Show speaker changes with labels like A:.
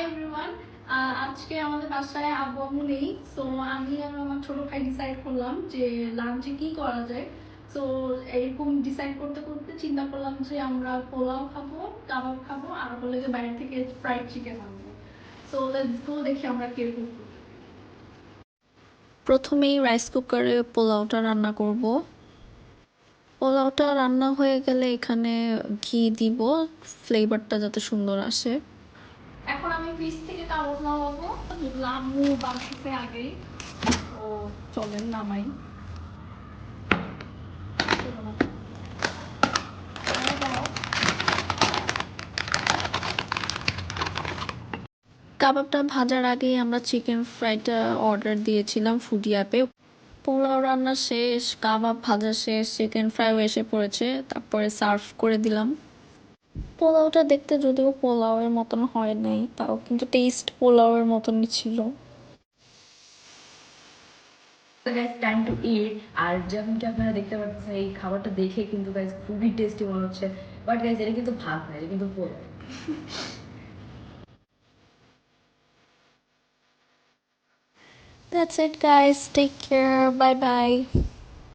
A: Everyone, আজকে আমাদের বাসায় আব্বু আম্মু নেই। সো আমি আর আমার ছোট ভাই ডিসাইড করলাম যে লাঞ্চে কি করা যায়। সো এরকম ডিসাইড করতে করতে চিন্তা করলাম যে আমরা পোলাও খাবো, কাবাব খাবো, আর হলে যে বাইরে থেকে ফ্রাইড চিকেন আনবো। সো লেটস গো, দেখি আমরা কিরকম করি।
B: প্রথমেই রাইস কুকারে পোলাওটা রান্না করব। পোলাওটা রান্না হয়ে গেলে এখানে ঘি দিব, ফ্লেভারটা যাতে সুন্দর আসে।
A: এখন আমি ফ্রিজ থেকে কাবাব নামাবো, যেগুলো আম্মু বানাচ্ছে আগেই। তো চলেন নামাই।
B: কাবাবটা ভাজার আগেই আমরা চিকেন ফ্রাইটা অর্ডার দিয়েছিলাম ফুডি অ্যাপে। পোলাও রান্না শেষ, কাবাব ভাজা শেষ, চিকেন ফ্রাইও এসে পড়েছে, তারপরে সার্ভ করে দিলাম। পোলাওটা দেখতে যদিও পোলাওয়ের মতন হয় নাই, তাও কিন্তু টেস্ট পোলাওয়ের মতনই ছিল।
C: গাইস টাইম টু ইট। আর যেমন কি আপনারা দেখতে পাচ্ছেন এই খাবারটা দেখে কিন্তু গাইস খুবই টেস্টি মনে হচ্ছে। বাট গাইস এটা কিন্তু ভাত না, এটা কিন্তু pulao.
B: That's it guys, take care, bye bye.